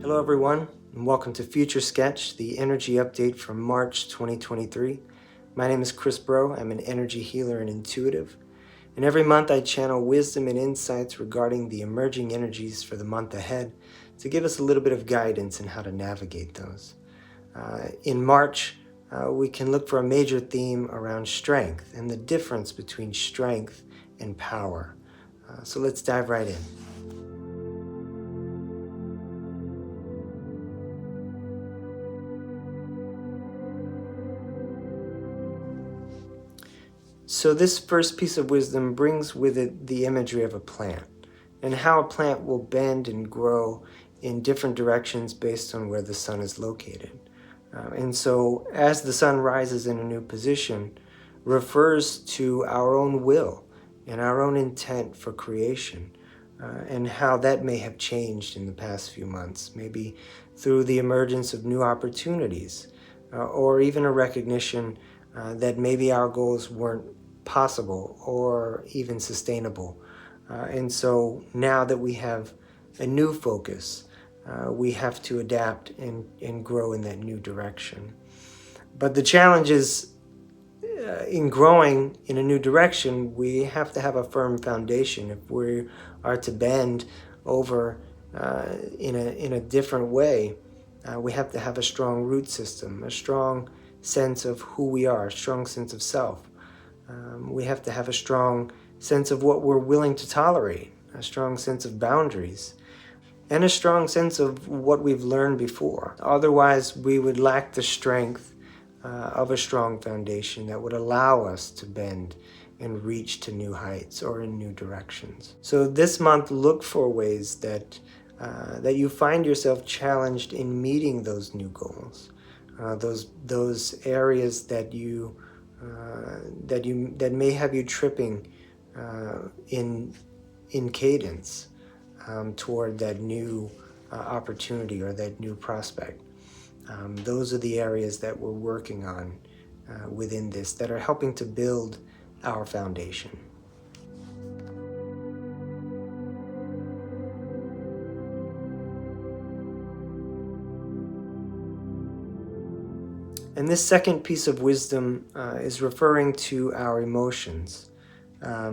Hello everyone, and welcome to Future Sketch, the energy update from March 2023. My name is Chris Bro. I'm an energy healer and intuitive, and every month I channel wisdom and insights regarding the emerging energies for the month ahead to give us a little bit of guidance in how to navigate those. In March, we can look for a major theme around strength and the difference between strength and power. So let's dive right in. So this first piece of wisdom brings with it the imagery of a plant and how a plant will bend and grow in different directions based on where the sun is located. And so as the sun rises in a new position, refers to our own will and our own intent for creation, and how that may have changed in the past few months, maybe through the emergence of new opportunities, or even a recognition that maybe our goals weren't possible or even sustainable. And so now that we have a new focus, we have to adapt and grow in that new direction. But the challenge is in growing in a new direction, we have to have a firm foundation. If we are to bend over in a different way, we have to have a strong root system, a strong sense of who we are, a strong sense of self. We have to have a strong sense of what we're willing to tolerate, a strong sense of boundaries, and a strong sense of what we've learned before. Otherwise, we would lack the strength of a strong foundation that would allow us to bend and reach to new heights or in new directions. So this month, look for ways that you find yourself challenged in meeting those new goals, those areas that may have you tripping in cadence toward that new opportunity or that new prospect. Those are the areas that we're working on within this that are helping to build our foundation. And this second piece of wisdom is referring to our emotions,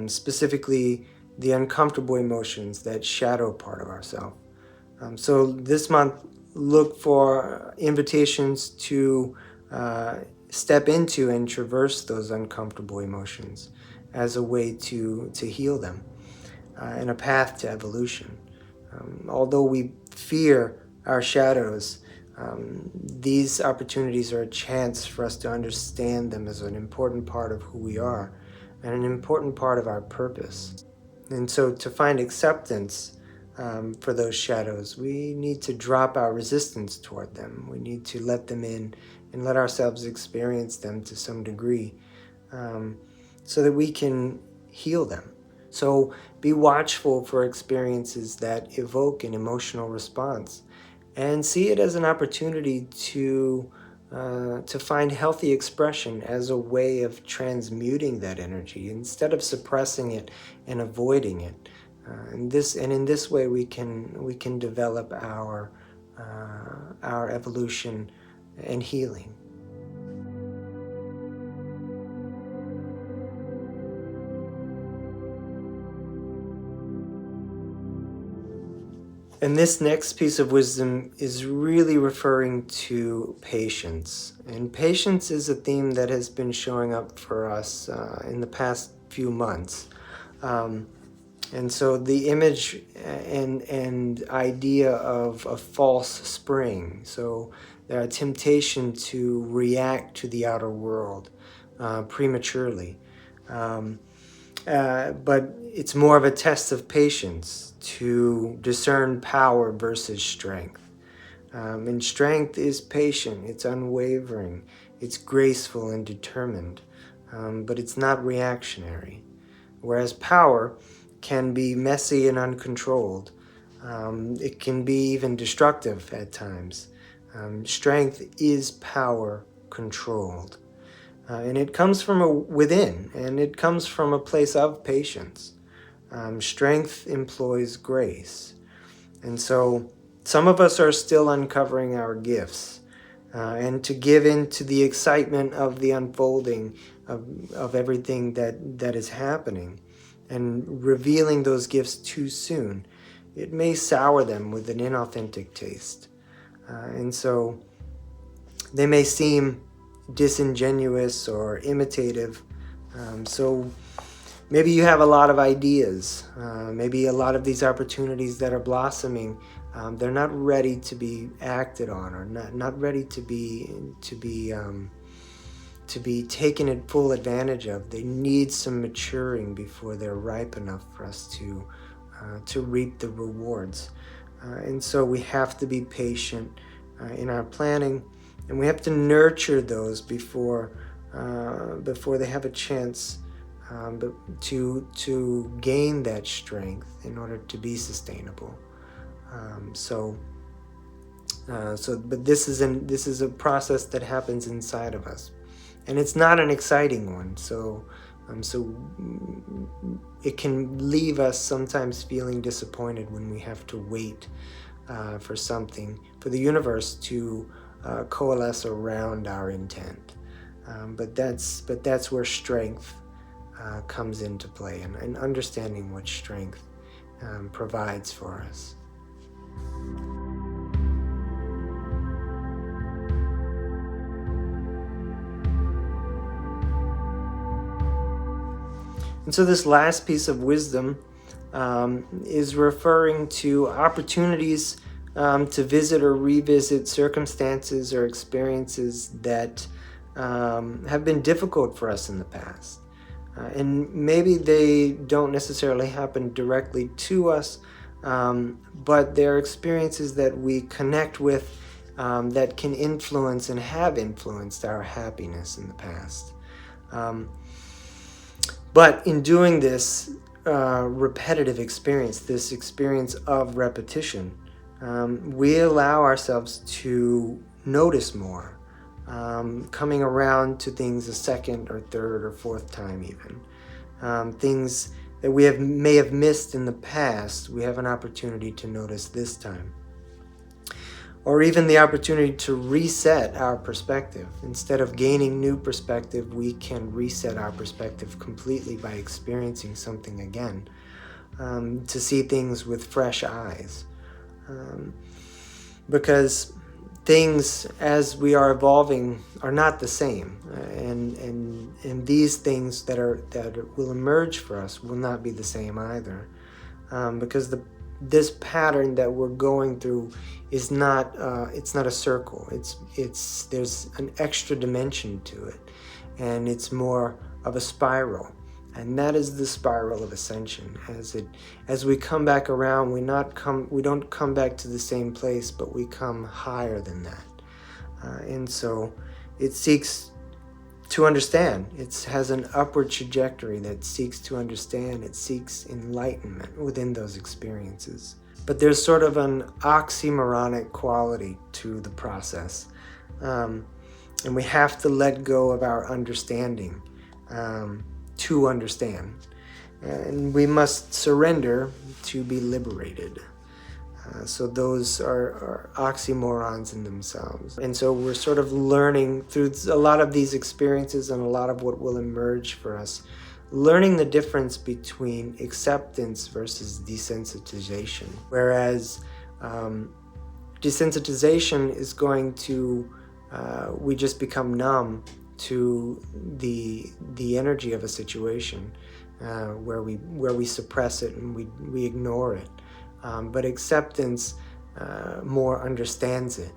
specifically the uncomfortable emotions, that shadow part of ourselves. So this month, look for invitations to step into and traverse those uncomfortable emotions as a way to heal them and a path to evolution. Although we fear our shadows, these opportunities are a chance for us to understand them as an important part of who we are and an important part of our purpose. And so to find acceptance for those shadows, we need to drop our resistance toward them. We need to let them in and let ourselves experience them to some degree so that we can heal them. So be watchful for experiences that evoke an emotional response and see it as an opportunity to find healthy expression as a way of transmuting that energy instead of suppressing it and avoiding it. In this way, we can develop our evolution and healing. And this next piece of wisdom is really referring to patience. And patience is a theme that has been showing up for us in the past few months. And so the image and idea of a false spring, so a temptation to react to the outer world prematurely. But it's more of a test of patience to discern power versus strength. And strength is patient, it's unwavering, it's graceful and determined, but it's not reactionary. Whereas power can be messy and uncontrolled. It can be even destructive at times. Strength is power controlled. And it comes from within, and it comes from a place of patience. Strength employs grace. And so Some of us are still uncovering our gifts, and to give in to the excitement of the unfolding of everything that is happening, and revealing those gifts too soon, it may sour them with an inauthentic taste. And so they may seem disingenuous or imitative. So maybe you have a lot of ideas. Maybe a lot of these opportunities that are blossoming, they're not ready to be acted on, or not ready to be taken in full advantage of. They need some maturing before they're ripe enough for us to reap the rewards. And so we have to be patient in our planning, and we have to nurture those before they have a chance to gain that strength in order to be sustainable. But this is a process that happens inside of us, and it's not an exciting one. So it can leave us sometimes feeling disappointed when we have to wait for the universe to coalesce around our intent. But that's where strength comes into play, and understanding what strength provides for us. And so this last piece of wisdom is referring to opportunities to visit or revisit circumstances or experiences that have been difficult for us in the past. And maybe they don't necessarily happen directly to us, but they're experiences that we connect with that can influence and have influenced our happiness in the past. But in doing this repetitive experience, this experience of repetition, we allow ourselves to notice more, coming around to things a second or third or fourth time even. Things that we may have missed in the past, we have an opportunity to notice this time. Or even the opportunity to reset our perspective. Instead of gaining new perspective, we can reset our perspective completely by experiencing something again, to see things with fresh eyes. Because things, as we are evolving, are not the same, and these things that will emerge for us will not be the same either, because this pattern that we're going through is not it's not a circle. It's there's an extra dimension to it, and it's more of a spiral, and that is the spiral of ascension. As we come back around, we don't come back to the same place, but we come higher than that, and so it seeks to understand. It has an upward trajectory that seeks to understand. It seeks enlightenment within those experiences. But there's sort of an oxymoronic quality to the process. And we have to let go of our understanding to understand. And we must surrender to be liberated. So those are oxymorons in themselves. And so we're sort of learning through a lot of these experiences and a lot of what will emerge for us, learning the difference between acceptance versus desensitization. Whereas desensitization is going to, we just become numb to the energy of a situation, where we suppress it and we ignore it. But acceptance more understands it.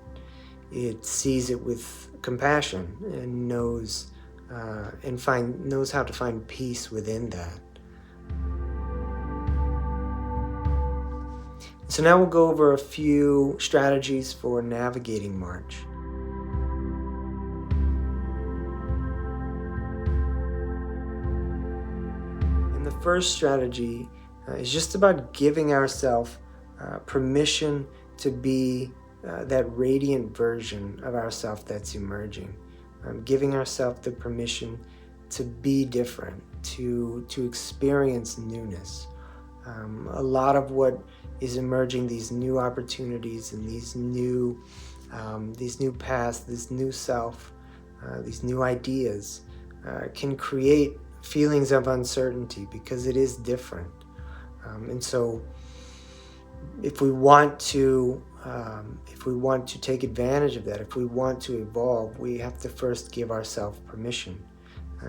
It sees it with compassion and knows how to find peace within that. So now we'll go over a few strategies for navigating March. And the first strategy is just about giving ourselves permission to be that radiant version of ourselves that's emerging. Giving ourselves the permission to be different, to experience newness. A lot of what is emerging, these new opportunities and these new paths, this new self, these new ideas, can create feelings of uncertainty because it is different. And so if we want to take advantage of that, if we want to evolve, we have to first give ourselves permission.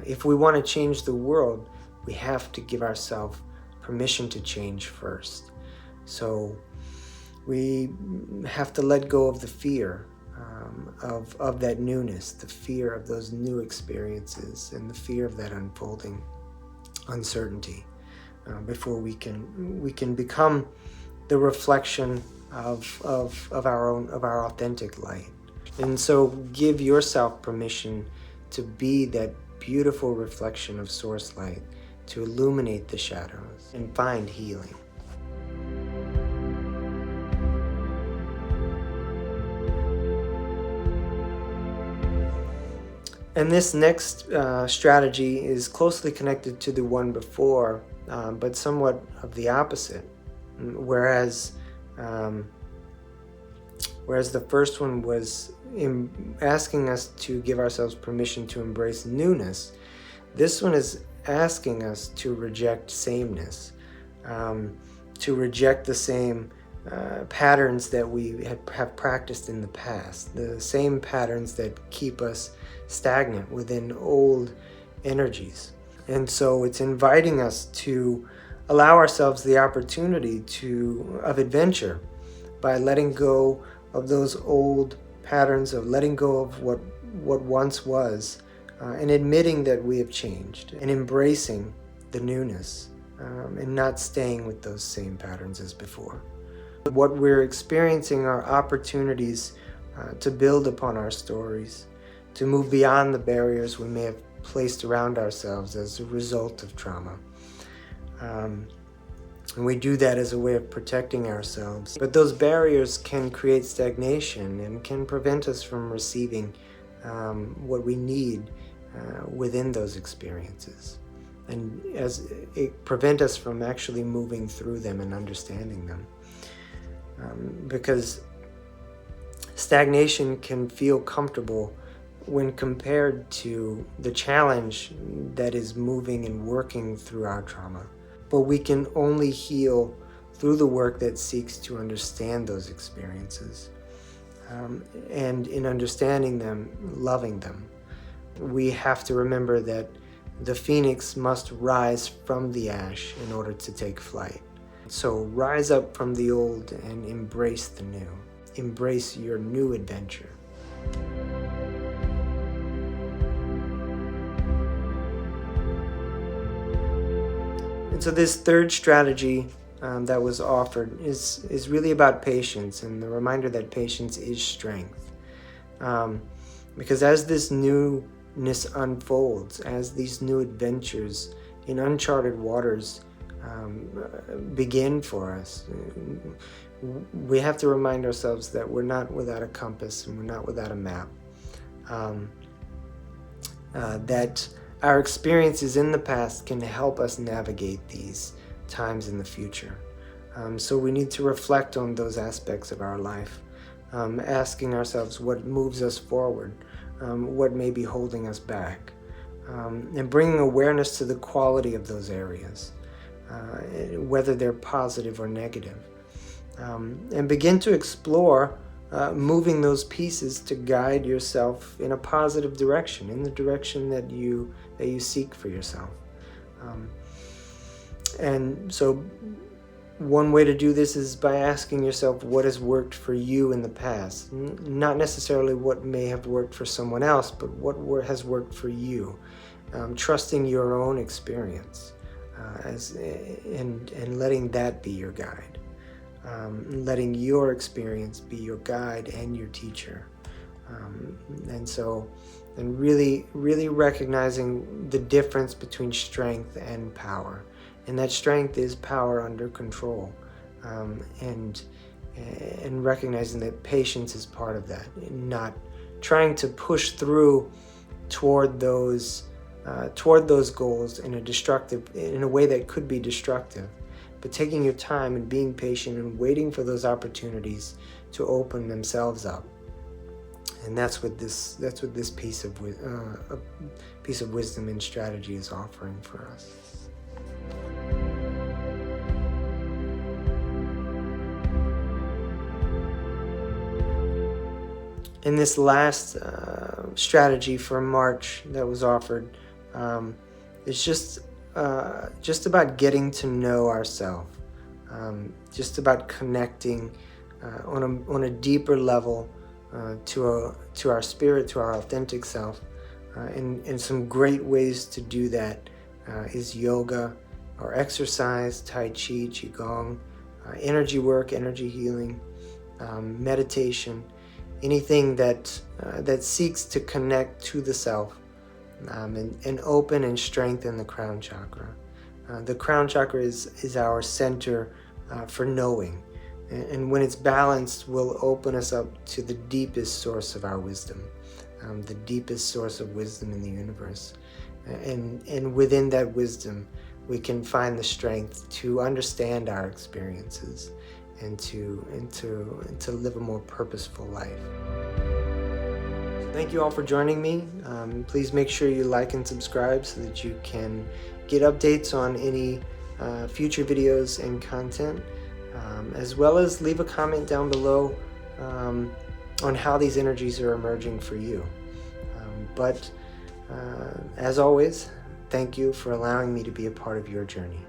If we want to change the world, we have to give ourselves permission to change first. So we have to let go of the fear of that newness, the fear of those new experiences, and the fear of that unfolding uncertainty, before we can become the reflection of our authentic light. And so give yourself permission to be that beautiful reflection of source light, to illuminate the shadows and find healing. And this next strategy is closely connected to the one before, but somewhat of the opposite. Whereas the first one was asking us to give ourselves permission to embrace newness, this one is asking us to reject sameness, to reject the same patterns that we have practiced in the past, the same patterns that keep us stagnant within old energies. And so it's inviting us to allow ourselves the opportunity of adventure by letting go of those old patterns, of letting go of what once was, and admitting that we have changed, and embracing the newness, and not staying with those same patterns as before. What we're experiencing are opportunities to build upon our stories, to move beyond the barriers we may have placed around ourselves as a result of trauma. And we do that as a way of protecting ourselves. But those barriers can create stagnation and can prevent us from receiving what we need within those experiences. And as it prevent us from actually moving through them and understanding them. Because stagnation can feel comfortable when compared to the challenge that is moving and working through our trauma. But we can only heal through the work that seeks to understand those experiences. And in understanding them, loving them. We have to remember that the phoenix must rise from the ash in order to take flight. So rise up from the old and embrace the new. Embrace your new adventure. And so this third strategy that was offered is really about patience, and the reminder that patience is strength. Because as this newness unfolds, as these new adventures in uncharted waters begin for us, we have to remind ourselves that we're not without a compass and we're not without a map. That our experiences in the past can help us navigate these times in the future. So we need to reflect on those aspects of our life, asking ourselves what moves us forward, what may be holding us back, and bringing awareness to the quality of those areas, whether they're positive or negative, and begin to explore moving those pieces to guide yourself in a positive direction, in the direction that you seek for yourself. And so one way to do this is by asking yourself what has worked for you in the past, not necessarily what may have worked for someone else, but what has worked for you, trusting your own experience and letting that be your guide. Letting your experience be your guide and your teacher. And really recognizing the difference between strength and power. And that strength is power under control. And recognizing that patience is part of that. And not trying to push through toward those goals in a way that could be destructive. but taking your time and being patient and waiting for those opportunities to open themselves up. And that's what this piece of wisdom and strategy is offering for us. And this last strategy for March that was offered is just about getting to know ourselves, just about connecting on a deeper level to our spirit, to our authentic self. And some great ways to do that is yoga or exercise, tai chi, qigong, energy work, energy healing, meditation, anything that seeks to connect to the self and open and strengthen the crown chakra. The crown chakra is our center for knowing, and when it's balanced, will open us up to the deepest source of our wisdom, the deepest source of wisdom in the universe. And within that wisdom, we can find the strength to understand our experiences and to live a more purposeful life. So thank you all for joining me. Please make sure you like and subscribe so that you can get updates on any future videos and content, as well as leave a comment down below on how these energies are emerging for you. But as always, thank you for allowing me to be a part of your journey.